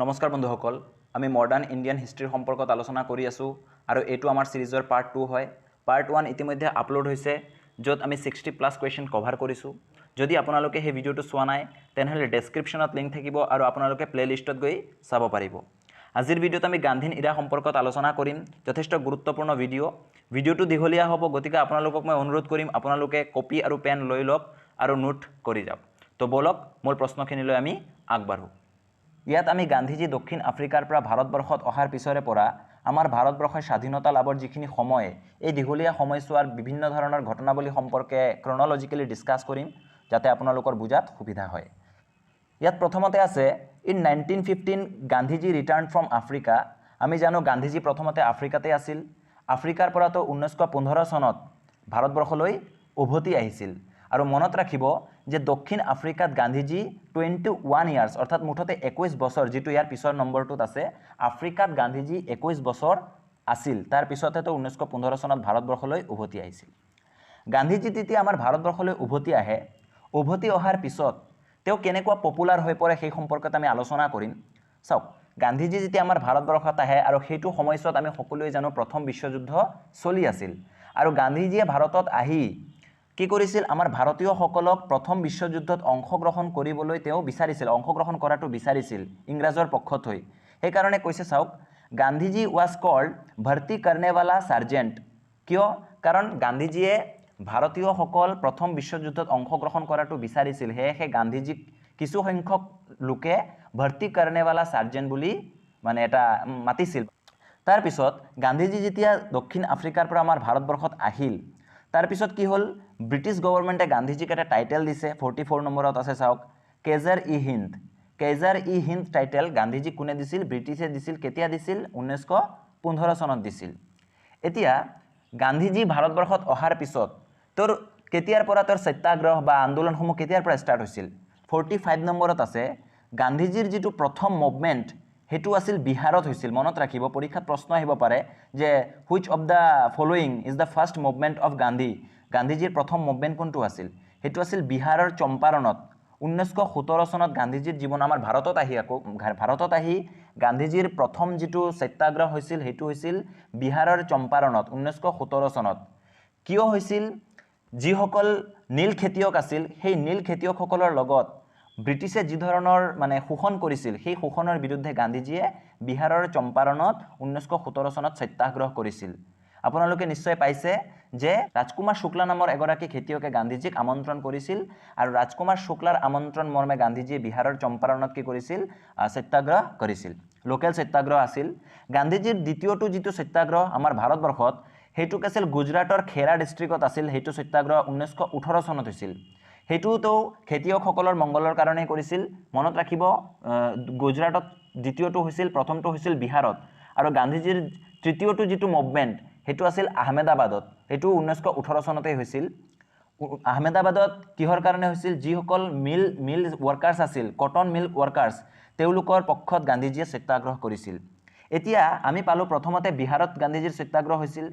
নমস্কাৰ বন্ধুসকল আমি মডাৰ্ণ ইণ্ডিয়ান হিষ্ট্ৰীৰ সম্পৰ্কত আলোচনা কৰি আছোঁ আৰু এইটো আমাৰ সিৰিজৰ পাৰ্ট 2 হয় পাৰ্ট 1 ইতিমধ্যে আপলোড হৈছে য'ত আমি 60+ কুৱেশ্যন কভাৰ কৰিছোঁ যদি আপোনালোকে সেই ভিডিঅ'টো চোৱা নাই তেনেহ'লে ডেছক্ৰিপশ্যনত লিংক থাকিব আৰু আপোনালোকে প্লেলিষ্টত গৈ চাব পাৰিব আজিৰ ভিডিঅ'ত আমি গান্ধীন ইৰা সম্পৰ্কত আলোচনা কৰিম যথেষ্ট গুৰুত্বপূৰ্ণ ভিডিঅ'টো দীঘলীয়া হ'ব গতিকে আপোনালোকক মই অনুৰোধ কৰিম আপোনালোকে কপি আৰু পেন লৈ লওক আৰু নোট কৰি যাওক তো বলক মূল প্ৰশ্নখিনিলৈ আমি আগবাঢ়ো ইয়াত আমি গান্ধীজি দক্ষিণ আফ্ৰিকাৰ পৰা ভাৰতবৰ্ষত অহাৰ পিছৰে পৰা আমাৰ ভাৰতবৰ্ষৰ স্বাধীনতা লাভৰ যিখিনি সময় এই দীঘলীয়া সময়ছোৱাৰ বিভিন্ন ধৰণৰ ঘটনাৱলী সম্পৰ্কে ক্ৰনলজিক্যালি ডিসকাস কৰিম যাতে আপোনালোকৰ বুজাত সুবিধা হয় ইয়াত প্ৰথমতে আছে in 1915 Gandhiji return from Africa আমি জানো গান্ধীজি প্ৰথমতে আফ্ৰিকাতে আছিল আফ্ৰিকাৰ পৰাতো 1915 চনত ভাৰতবৰ্ষলৈ উভতি আহিছিল আৰু মনত ৰাখিব যে দক্ষিণ আফ্ৰিকাত গান্ধীজি 21 ইয়াৰ্স অৰ্থাৎ মুঠতে 21 বছৰ যেটো ইয়াৰ পিছৰ নম্বৰটোত আছে আফ্ৰিকাত গান্ধীজি 21 বছৰ আছিল তাৰ পিছতেতো 1915 চনত ভাৰতবৰ্ষলৈ উভতি আহিছিল গান্ধীজি তেতিয়া আমাৰ ভাৰতবৰ্ষলৈ উভতি অহাৰ পিছত তেওঁ কেনেকুৱা পপুলাৰ হৈ পৰে সেই সম্পৰ্কত আমি আলোচনা কৰিম চাওক গান্ধীজি যেতিয়া আমাৰ ভাৰতবৰ্ষত আহে আৰু সেইটো সময়ছোৱাত আমি সকলোৱে জানো প্ৰথম বিশ্বযুদ্ধ চলি আছিল আৰু গান্ধীজিয়ে ভাৰতত আহি কি কৰিছিল আমাৰ ভাৰতীয় সকলক প্ৰথম বিশ্বযুদ্ধত অংশগ্ৰহণ কৰিবলৈ তেওঁ অংশগ্ৰহণ কৰাটো বিচাৰিছিল ইংৰাজৰ পক্ষত হৈ সেই কাৰণে কৈছে চাওক গান্ধীজি ওয়াজ কল্ড ভৰ্তি কৰ্নেৱালা সাৰ্জেন্ট কিয় কাৰণ গান্ধীজিয়ে ভাৰতীয় সকল প্ৰথম বিশ্বযুদ্ধত অংশগ্ৰহণ কৰাটো বিচাৰিছিল হেহে গান্ধীজিক কিছু সংখ্যক লোকে ভৰ্তি কৰ্নেৱালা সাৰ্জেন্ট বুলি মানে এটা মাতিছিল তাৰ পিছত গান্ধীজি যেতিয়া দক্ষিণ আফ্ৰিকাৰ পৰা আমাৰ ভাৰতবৰ্ষত আহিল তাৰ পিছত কি হল ব্ৰিটিছ গভৰ্ণমেণ্টে গান্ধীজিক এটা টাইটেল দিছে 44 নম্বৰত আছে চাওক কেজাৰ ই হিন্দ টাইটেল গান্ধীজি কোনে দিছিল ব্ৰিটিছে দিছিল কেতিয়া দিছিল 1915 চনত দিছিল এতিয়া গান্ধীজি ভাৰতবৰ্ষত অহাৰ পিছত তোৰ কেতিয়াৰ পৰা তোৰ সত্যাগ্ৰহ বা আন্দোলনসমূহ কেতিয়াৰ পৰা ষ্টাৰ্ট হৈছিল 45 নম্বৰত আছে গান্ধীজিৰ যেটো প্ৰথম মুভমেন্ট হেতু আছিল বিহাৰত হৈছিল মনত ৰাখিব পৰীক্ষাত প্ৰশ্ন আহিব পাৰে যে which of the following is the first movement of গান্ধীজিৰ প্ৰথম মুভমেন্ট কোনটো আছিল হেতু আছিল বিহাৰৰ চম্পাৰণত 1917 চনত গান্ধীজিৰ জীৱন আমাৰ ভাৰতত আহি গান্ধীজিৰ প্ৰথম যেটো সত্যাগ্ৰহ হৈছিল হেতু হৈছিল বিহাৰৰ চম্পাৰণত 1917 চনত কিয় হৈছিল যিসকল নীল খেতিয়ক আছিল সেই নীল খেতিয়কসকলৰ লগত ব্ৰিটিছে যি ধৰণৰ মানে শোষণ কৰিছিল সেই শোষণৰ বিৰুদ্ধে গান্ধীজিয়ে বিহাৰৰ চম্পাৰণত 1917 চনত সত্যাগ্ৰহ কৰিছিল আপোনালোকে নিশ্চয় পাইছে যে ৰাজকুমাৰ শুক্লা নামৰ এগৰাকী খেতিয়কে গান্ধীজিক আমন্ত্ৰণ কৰিছিল আৰু ৰাজকুমাৰ শুক্লাৰ আমন্ত্ৰণ মৰ্মে গান্ধীজিয়ে বিহাৰৰ চম্পাৰণত কি কৰিছিল সত্যাগ্ৰহ কৰিছিল লোকেল সত্যাগ্ৰহ আছিল গান্ধীজিৰ দ্বিতীয়টো যেটো সত্যাগ্ৰহ আমাৰ ভাৰতবৰ্ষত হেতু আছিল গুজৰাটৰ খেৰা ডিস্ট্ৰিক্টত আছিল হেতু সত্যাগ্ৰহ 1918 চনত হৈছিল হেতুটো খেতিয়কসকলৰ মংগলৰ কাৰণে কৰিছিল মনত ৰাখিব গুজৰাটত দ্বিতীয়টো হৈছিল প্ৰথমটো হৈছিল বিহাৰত আৰু গান্ধীজিৰ তৃতীয়টো যেটো মুভমেন্ট হেতু আছিল আহমেদাবাদত হেতু 1918 চনতে হৈছিল আহমেদাবাদত কিহৰ কাৰণে হৈছিল যিসকল মিল ওয়াৰ্কাৰ্স আছিল কটন মিল ওয়াৰ্কাৰ্স তেওঁলোকৰ পক্ষত গান্ধীজিয়ে সত্যাগ্ৰহ কৰিছিল এতিয়া আমি পালো প্ৰথমতে বিহাৰত গান্ধীজিৰ সত্যাগ্ৰহ হৈছিল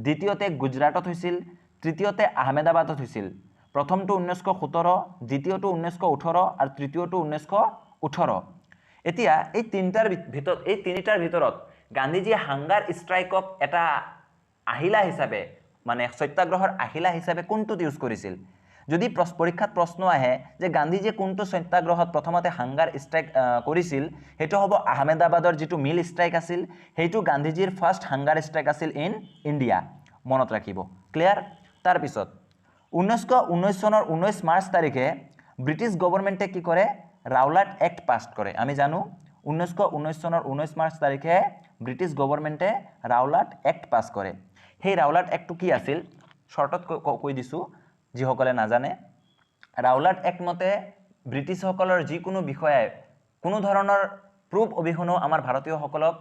দ্বিতীয়তে গুজৰাটত হৈছিল তৃতীয়তে আহমেদাবাদত হৈছিল প্ৰথমটো 1917 দ্বিতীয়টো 1918 আৰু তৃতীয়টো 1918 এতিয়া এই তিনিটাৰ ভিতৰত গান্ধীজি হাংগাৰ ষ্ট্ৰাইকক এটা আহিলা হিচাপে মানে সত্যাগ্ৰহৰ আহিলা হিচাপে কোনটো ইউজ কৰিছিল যদি পৰীক্ষাত প্ৰশ্ন আহে যে গান্ধীজিয়ে কোনটো সত্যাগ্ৰহত প্ৰথমতে হাংগাৰ ষ্ট্ৰাইক কৰিছিল হেতু হ'ব আহমেদাবাদৰ যেটো মিল ষ্ট্ৰাইক আছিল হেতু গান্ধীজিৰ ফাৰ্স্ট হাংগাৰ ষ্ট্ৰাইক আছিল ইন ইণ্ডিয়া মনত ৰাখিব ক্লিয়াৰ তাৰ পিছত 1919 চনৰ 19 মাৰ্চ তাৰিখে ব্ৰিটিছ গভৰ্ণমেণ্টে কি কৰে ৰাওলাট এক্ট পাছ কৰে আমি জানো 1919 চনৰ 19 মাৰ্চ তাৰিখে ব্ৰিটিছ গভৰ্ণমেণ্টে ৰাওলাট এক্ট পাছ কৰে সেই ৰাওলাট এক্টটো কি আছিল শৰ্টত কৈ দিছো যিসকলে নাজানে ৰাওলাট এক্ট মতে ব্ৰিটিছসকলৰ যিকোনো বিষয়ে কোনো ধৰণৰ প্ৰুফ অবিহনে আমাৰ ভাৰতীয়সকলক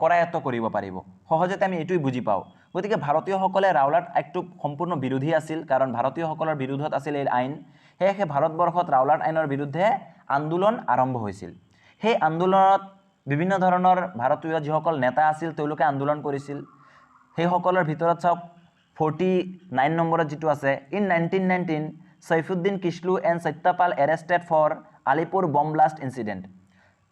কৰায়ত্ব কৰিব পাৰিব সহজতে আমি এটুই বুজি পাও গতিকে ভাৰতীয়সকলে ৰাওলাট এক্টটো সম্পূৰ্ণ বিৰোধী আছিল কাৰণ ভাৰতীয়সকলৰ বিৰোধত আছিল এই আইন হেহে ভাৰতবৰ্ষত ৰাওলাট আইনৰ বিৰুদ্ধে আন্দোলন আৰম্ভ হৈছিল সেই আন্দোলনত বিভিন্ন ধৰণৰ ভাৰতীয় যিসকল নেতা আছিল তেওঁলোকে আন্দোলন কৰিছিল সেই সকলৰ ভিতৰত চাওক 49 নম্বৰত যেটো আছে in 1919 Saifuddin Kitchlew and Satyapal arrested for Alipur bomb blast incident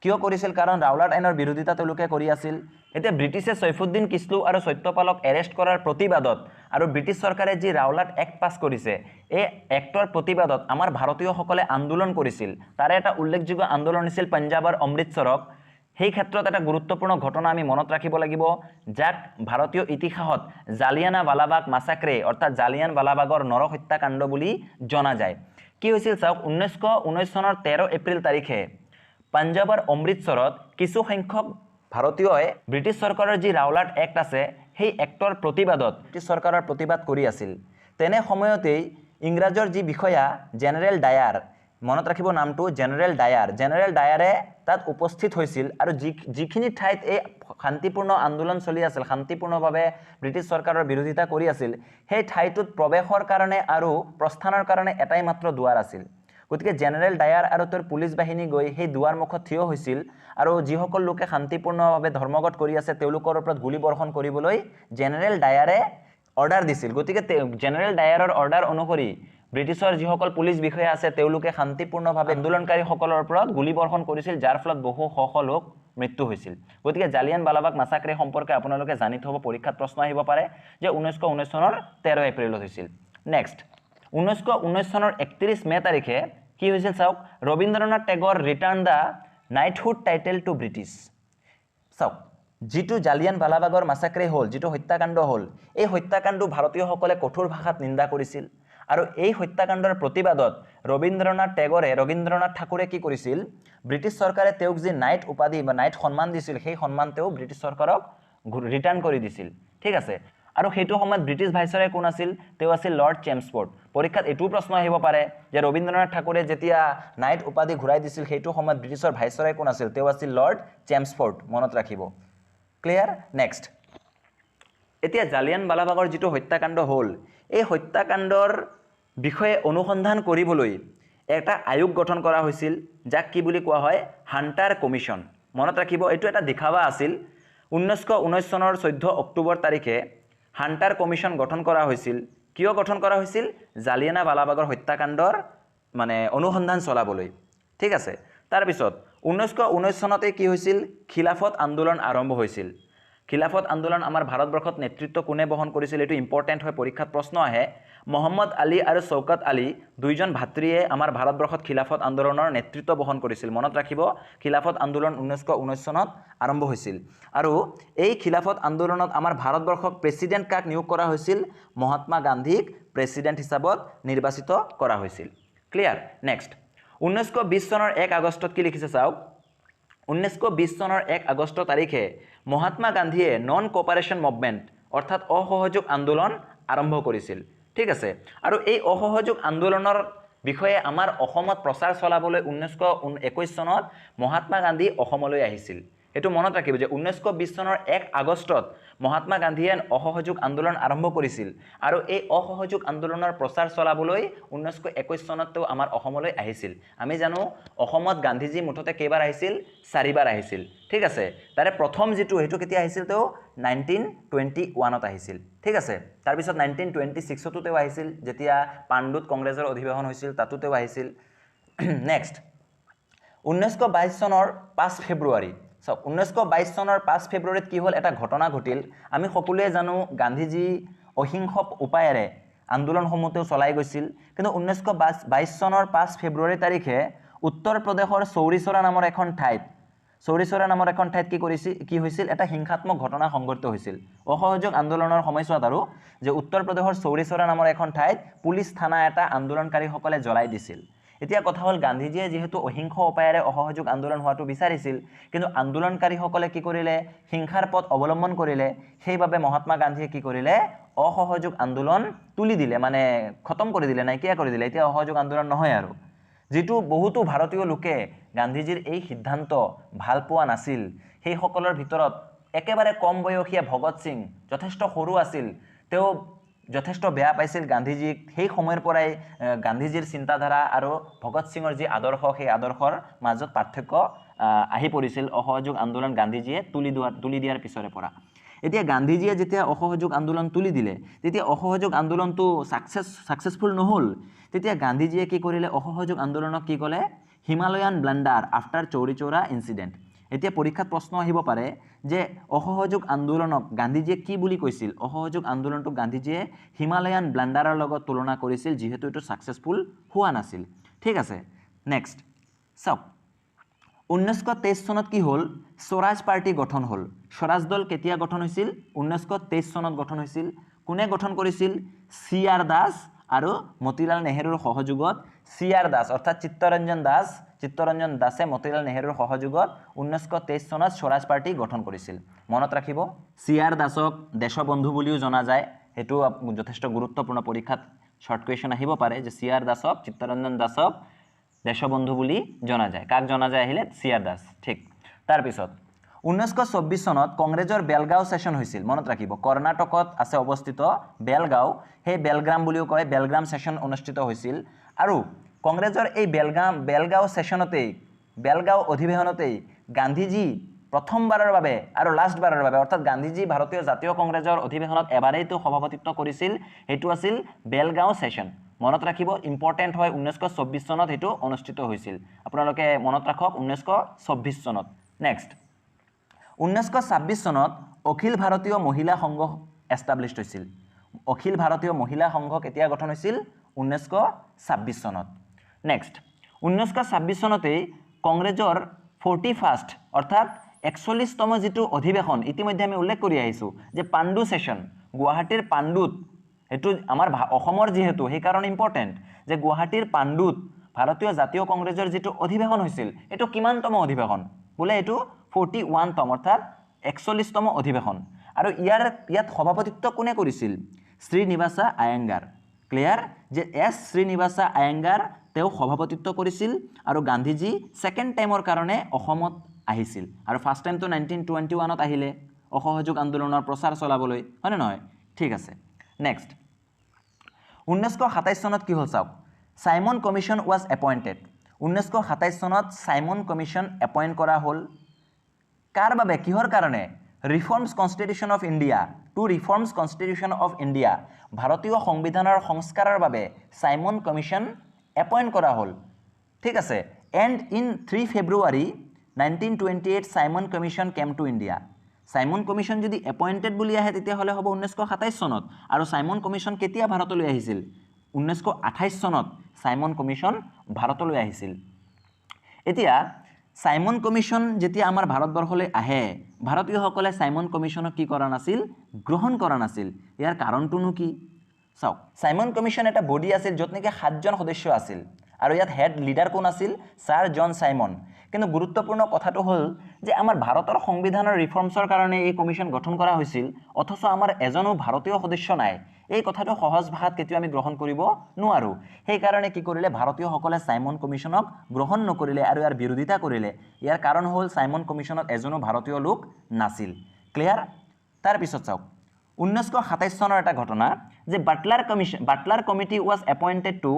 কিয় কৰিছিল কাৰণ ৰাওলাট আইনৰ বিৰোধিতা তেওঁলোকে কৰি আছিল এতিয়া ব্ৰিটিছে সৈফুদ্দিন কিসলু আৰু সত্যপালক এৰেষ্ট কৰাৰ প্ৰতিবাদত আৰু ব্ৰিটিছ চৰকাৰে যি ৰাওলাট এক্ট পাছ কৰিছে এই এক্টৰ প্ৰতিবাদত আমাৰ ভাৰতীয়সকলে আন্দোলন কৰিছিল তাৰে এটা উল্লেখযোগ্য আন্দোলন আছিল পঞ্জাৱৰ অমৃতসৰক সেই ক্ষেত্ৰত এটা গুৰুত্বপূৰ্ণ ঘটনা আমি মনত ৰাখিব লাগিব যাক ভাৰতীয় ইতিহাসত জালিয়ানৱালাবাগ মাছাক্ৰে অৰ্থাৎ জালিয়ানৱালাবাগৰ নৰহত্যাকাণ্ড বুলি জনা যায় কি হৈছিল চাওক 1919 চনৰ 13 এপ্ৰিল তাৰিখে পঞ্জাৱৰ অমৃতসৰত কিছু সংখ্যক ভাৰতীয়ই ব্ৰিটিছ চৰকাৰৰ যি ৰাওলাট এক্ট আছে সেই এক্টৰ প্ৰতিবাদত ব্ৰিটিছ চৰকাৰৰ প্ৰতিবাদ কৰি আছিল তেনে সময়তেই ইংৰাজৰ যি বিষয়া জেনেৰেল ডায়াৰ মনত ৰাখিব নামটো জেনেৰেল ডায়াৰে তাত উপস্থিত হৈছিল আৰু যিখিনি ঠাইত এই শান্তিপূৰ্ণ আন্দোলন চলি আছিল শান্তিপূৰ্ণভাৱে ব্ৰিটিছ চৰকাৰৰ বিৰোধিতা কৰি আছিল সেই ঠাইটোত প্ৰৱেশৰ কাৰণে আৰু প্ৰস্থানৰ কাৰণে এটাই মাত্ৰ দুৱাৰ আছিল গতিকে জেনেৰেল ডায়াৰ আৰু তেওঁৰ পুলিচ বাহিনী গৈ সেই দুৱাৰ মুখত থিয় হৈছিল আৰু যিসকল লোকে শান্তিপূৰ্ণভাৱে ধৰ্মঘট কৰি আছে তেওঁলোকৰ ওপৰত গুলি বৰ্ষণ কৰিবলৈ জেনেৰেল ডায়াৰে অৰ্ডাৰ দিছিল গতিকে জেনেৰেল ডায়াৰৰ অৰ্ডাৰ অনুসৰি ব্ৰিটিছৰ যিসকল পুলিচ বিষয়া আছে তেওঁলোকে শান্তিপূৰ্ণভাৱে আন্দোলনকাৰীসকলৰ ওপৰত গুলি বৰ্ষণ কৰিছিল যাৰ ফলত বহু শ লোক মৃত্যু হৈছিল গতিকে জালিয়ানৱালাবাগ মাছাক্ৰে সম্পৰ্কে আপোনালোকে জানি থব পৰীক্ষাত প্ৰশ্ন আহিব পাৰে যে 1919 চনৰ 13 এপ্ৰিলত হৈছিল নেক্সট 1919 চনৰ 31 মে তাৰিখে কি হৈছিল চাওক Rabindranath Tagore return the knighthood title to British চাওক যিটো জালিয়ানৱালাবাগৰ মাছাক্ৰে হ'ল যিটো হত্যাকাণ্ড হ'ল এই হত্যাকাণ্ড ভাৰতীয়সকলে কঠোৰ ভাষাত নিন্দা কৰিছিল আৰু এই হত্যাকাণ্ডৰ প্ৰতিবাদত ৰবীন্দ্ৰনাথ ঠাকুৰে কি কৰিছিল ব্ৰিটিছ চৰকাৰে তেওঁক যি নাইট উপাধি বা নাইট সন্মান দিছিল সেই সন্মান তেওঁ ব্ৰিটিছ চৰকাৰক ৰিটাৰ্ণ কৰি দিছিল ঠিক আছে আৰু সেইটো সময়ত ব্ৰিটিছ ভাইসৰয় কোন আছিল তেওঁ আছিল লৰ্ড চেমস্ফৰ্ড পৰীক্ষাত এটো প্ৰশ্ন আহিব পাৰে যে ৰবীন্দ্ৰনাথ ঠাকুৰে যেতিয়া নাইট উপাধি ঘূৰাই দিছিল সেইটো সময়ত ব্ৰিটিছৰ ভাইসৰয় কোন আছিল তেওঁ আছিল লৰ্ড চেমস্ফৰ্ড মনত ৰাখিব ক্লিয়াৰ নেক্সট এতিয়া জালিয়ানৱালাবাগৰ যিটো হত্যাকাণ্ড হ'ল এই হত্যাকাণ্ডৰ বিষয়ে অনুসন্ধান কৰিবলৈ এটা আয়োগ গঠন কৰা হৈছিল যাক কি বুলি কোৱা হয় হান্টাৰ কমিশন মনত ৰাখিব এটো এটা দেখাবা আছিল 1919 চনৰ 14 অক্টোবৰ তাৰিখে হান্টাৰ কমিশন গঠন কৰা হৈছিল কিয় গঠন কৰা হৈছিল জালিয়ানৱালাবাগৰ হত্যাকাণ্ডৰ মানে অনুসন্ধান চলাবলৈ ঠিক আছে তাৰ পিছত 1919 চনতে কি হৈছিল খিলাফত আন্দোলন আৰম্ভ হৈছিল খিলাফত আন্দোলন আমাৰ ভাৰতবৰ্ষত নেতৃত্ব কোনে বহন কৰিছিল এটো ইম্পৰ্টেন্ট হয় পৰীক্ষাত প্ৰশ্ন আহে মোহাম্মদ আলী আৰু শৌকত আলী দুইজন ভাতৃয়ে আমাৰ ভাৰতবৰ্ষত খিলাফত আন্দোলনৰ নেতৃত্ব বহন কৰিছিল মনত ৰাখিব খিলাফত আন্দোলন 1919 চনত আৰম্ভ হৈছিল আৰু এই খিলাফত আন্দোলনত আমাৰ ভাৰতবৰ্ষক প্ৰেসিডেন্ট কাক নিয়োগ কৰা হৈছিল মহাত্মা গান্ধীক প্ৰেসিডেন্ট হিচাপত নিৰ্বাচিত কৰা হৈছিল ক্লিয়াৰ নেক্সট 1920 চনৰ 1 আগষ্টত কি লিখিছে চাওক 1920 চনৰ 1 আগষ্ট তাৰিখে মহাত্মা গান্ধীয়ে নন কোঅপাৰেশন মুভমেন্ট অৰ্থাৎ অসহযোগ আন্দোলন আৰম্ভ কৰিছিল ঠিক আছে আৰু এই অসহযোগ আন্দোলনৰ বিষয়ে আমাৰ অসমত প্ৰচাৰ চলাবলৈ 1921 চনত মহাত্মা গান্ধী অসমলৈ আহিছিল এটো মনত ৰাখিব যে 1920 চনৰ 1 আগষ্টত মহাত্মা গান্ধীয়ে অসহযোগ আন্দোলন আৰম্ভ কৰিছিল আৰু এই অসহযোগ আন্দোলনৰ প্ৰচাৰ চলাবলৈ 1921 চনত তেওঁ আমাৰ অসমলৈ আহিছিল আমি জানো অসমত গান্ধীজি মুঠতে কেইবাৰ আহিছিল 4 বাৰ আহিছিল ঠিক আছে তাৰে প্ৰথম যেটো হেতু কেতিয়া আহিছিল তেওঁ 1921 ত আহিছিল ঠিক আছে তাৰ পিছত 1926 তো তেওঁ আহিছিল যেতিয়া পাণ্ডুত কংগ্ৰেছৰ অধিৱেশন হৈছিল তাতো তেওঁ আহিছিল নেক্সট 1922 চনৰ 5 ফেব্ৰুৱাৰী So, 1922 চনৰ 5 ফেব্ৰুৱাৰীত কি হ'ল এটা ঘটনা ঘটিল আমি সকলোৱে জানো গান্ধীজি অহিংস উপায়েৰে আন্দোলনসমূহতে চলাই গৈছিল কিন্তু 1922 চনৰ 5 ফেব্ৰুৱাৰী তাৰিখে উত্তৰ প্ৰদেশৰ চৌৰিচৰা নামৰ এখন ঠাইত কি হৈছিল এটা হিংসাত্মক ঘটনা সংঘটিত হৈছিল অসহযোগ আন্দোলনৰ সময়ছোৱাত আৰু যে উত্তৰ প্ৰদেশৰ চৌৰিচৰা নামৰ এখন ঠাইত পুলিচ থানা এটা আন্দোলনকাৰীসকলে জ্বলাই দিছিল এতিয়া কথা হল গান্ধীজিয়ে যেহেতু অহিংস উপায়েৰে অসহযোগ আন্দোলন হোৱাটো বিচাৰিছিল কিন্তু আন্দোলনকাৰীসকলে কি কৰিলে হিংসাৰ পথ অৱলম্বন কৰিলে সেইভাবে মহাত্মা গান্ধীয়ে কি কৰিলে অসহযোগ আন্দোলন তুলি দিলে মানে খতম কৰি দিলে নাইকিয়া কৰি দিলে এতিয়া অসহযোগ আন্দোলন নহয় আৰু যেটো বহুতো ভাৰতীয় লোকে গান্ধীজিৰ এই সিদ্ধান্ত ভাল পোৱা নাছিল সেই সকলৰ ভিতৰত একেবাৰে কম বয়সীয়া ভগত সিং যথেষ্ট সৰু আছিল তেওঁ যথেষ্ট বেয়া পাইছিল গান্ধীজিক সেই সময়ৰ পৰাই গান্ধীজিৰ চিন্তাধাৰা আৰু ভগত সিংৰ যি আদৰ্শ সেই আদৰ্শৰ মাজত পাৰ্থক্য আহি পৰিছিল অসহযোগ আন্দোলন গান্ধীজিয়ে তুলি দিয়াৰ পিছৰে পৰা এতিয়া গান্ধীজিয়ে যেতিয়া অসহযোগ আন্দোলন তুলি দিলে তেতিয়া অসহযোগ আন্দোলনটো সাকসেসফুল নহল তেতিয়া গান্ধীজিয়ে কি কৰিলে অসহযোগ আন্দোলনক কি কলে হিমালয়ান ব্লান্ডাৰ আফটাৰ চৌৰি চৌৰা ইনসিডেন্ট এতিয়া পৰীক্ষাত প্ৰশ্ন আহিব পাৰে যে অসহযোগ আন্দোলনক গান্ধীজীয়ে কি বুলি কৈছিল অসহযোগ আন্দোলনটোক গান্ধীজীয়ে হিমালয়ান ব্লাণ্ডাৰৰ লগত তুলনা কৰিছিল যিহেতু এইটো সাকসেসফুল হোৱা নাছিল ঠিক আছে নেক্সট চাওক 1923 চনত কি হ'ল স্বৰাজ পাৰ্টি গঠন হ'ল স্বৰাজ দল কেতিয়া গঠন হৈছিল 1923 চনত গঠন হৈছিল কোনে গঠন কৰিছিল চি আৰ দাস আৰু মতিলাল নেহেৰুৰ সহযোগত চি আৰ দাস অৰ্থাৎ চিত্তৰঞ্জন দাসে মতিলাল নেহেৰুৰ সহযোগত 1923 চনত স্বৰাজ পাৰ্টি গঠন কৰিছিল মনত ৰাখিব চি আৰ দাসক দেশবন্ধু বুলিও জনা যায় হেতু যথেষ্ট গুৰুত্বপূৰ্ণ পৰীক্ষাত শৰ্ট কুৱেশ্যন আহিব পাৰে যে চি আৰ দাসক চিত্তৰঞ্জন দাসক দেশবন্ধু বুলি জনা যায় কাক জনা যায় আহিলে চি আৰ দাস ঠিক তাৰ পিছত 1924 চনত কংগ্ৰেছৰ বেলগাঁও সেশন হৈছিল মনত ৰাখিব কৰ্ণাটকত আছে অৱস্থিত বেলগাঁও হে বেলগ্ৰাম বুলিও কয় বেলগ্ৰাম সেশন অনুষ্ঠিত হৈছিল আৰু কংগ্ৰেছৰ এই বেলগাঁও সেশনতেই বেলগাঁও অধিৱেশনতেই গান্ধীজী প্ৰথমবাৰৰ বাবে আৰু লাষ্টবাৰৰ বাবে অৰ্থাৎ গান্ধীজী ভাৰতীয় জাতীয় কংগ্ৰেছৰ অধিৱেশনত এবাৰেইতো সভাপতিত্ব কৰিছিল হেতু আছিল বেলগাঁও সেশন মনত ৰাখিব ইম্পৰ্টেন্ট হয় 1924 চনত হেতু অনুষ্ঠিত হৈছিল আপোনালোকে মনত ৰাখক 1924 চনত নেক্সট 1926 চনত অখিল ভাৰতীয় মহিলা সংঘ এষ্টাব্লিছড হৈছিল অখিল ভাৰতীয় মহিলা সংঘ কেতিয়া গঠন হৈছিল 1926 চনত নেক্সট 1926 চনতেই কংগ্ৰেছৰ 41st অৰ্থাৎ 41তম যেটো অধিৱেশন ইতিমধ্যে আমি উল্লেখ কৰি আহিছো যে পাণ্ডু সেশন গুৱাহাটীৰ পাণ্ডুত এটো আমাৰ অসমৰ যেহেতু সেই কাৰণ ইম্পৰ্টেন্ট যে গুৱাহাটীৰ পাণ্ডুত ভাৰতীয় জাতীয় কংগ্ৰেছৰ যেটো অধিৱেশন হৈছিল এটো কিমানতম অধিৱেশন বোলে এটো 41তম অৰ্থাৎ 41তম অধিৱেশন আৰু ইয়াত সভাপতিত্ব কোনে কৰিছিল শ্ৰীনিবাসা আয়েঙ্গাৰ ক্লিয়াৰ যে এছ শ্ৰীনিবাসা আয়েঙ্গাৰ তেওঁ সভাপতিত্ব কৰিছিল আৰু গান্ধীজী সেকেন্ড টাইমৰ কাৰণে অসমত আহিছিল আৰু ফাৰ্স্ট টাইমটো 1921ত আহিলে অসহযোগ আন্দোলনৰ প্ৰচাৰ চলাবলৈ হয়নে নহয় ঠিক আছে নেক্সট 1927 চনত কি হ'ল চাওক সাইমন কমিশন ওয়াজ এপয়েন্টেড 1927 চনত সাইমন কমিশন এপয়েন্ট কৰা হ'ল কাৰ বাবে কিহৰ কাৰণে reforms constitution of India to reforms constitution of India ভাৰতীয় সংবিধানৰ সংস্কাৰৰ বাবে সাইমন কমিশন এপয়েন্ট কৰা হ'ল ঠিক আছে and in 3 February 1928 Simon commission chemo to India Simon commission যদি এপয়েন্টেড বুলি আহে তেতিয়া হলে হ'ব 1927 চনত আৰু সাইমন কমিশন কেতিয়া ভাৰতলৈ আহিছিল 1928 চনত সাইমন কমিশন ভাৰতলৈ আহিছিল এতিয়া সাইমন কমিশন যেতিয়া আমাৰ ভাৰতবৰ্ষলৈ আহে ভাৰতীয়সকলে সাইমন কমিশনক কি কৰা নাছিল গ্ৰহণ কৰা নাছিল ইয়াৰ কাৰণটোনো কি চাওক সাইমন কমিশন এটা বডি আছিল যত নেকি 7জন সদস্য আছিল আৰু ইয়াত হেড লিডাৰ কোন আছিল স্যাৰ জন সাইমন কিন্তু গুৰুত্বপূৰ্ণ কথাটো হ'ল যে আমাৰ ভাৰতৰ সংবিধানৰ ৰিফৰ্মছৰ কাৰণে এই কমিশন গঠন কৰা হৈছিল অথচ আমাৰ এজনো ভাৰতীয় সদস্য নাই এই কথাটো সহজ ভাষাত কেতিয়া আমি গ্ৰহণ কৰিব নোৱাৰো সেই কাৰণে কি কৰিলে ভাৰতীয়সকলে সাইমন কমিশনক গ্ৰহণ নকৰিলে আৰু ইয়াৰ বিৰোধিতা কৰিলে ইয়াৰ কাৰণ হ'ল সাইমন কমিশনত এজনো ভাৰতীয় লোক নাছিল ক্লিয়াৰ তাৰ পিছত চাওক 1927 চনৰ এটা ঘটনা যে Butler Committee was appointed to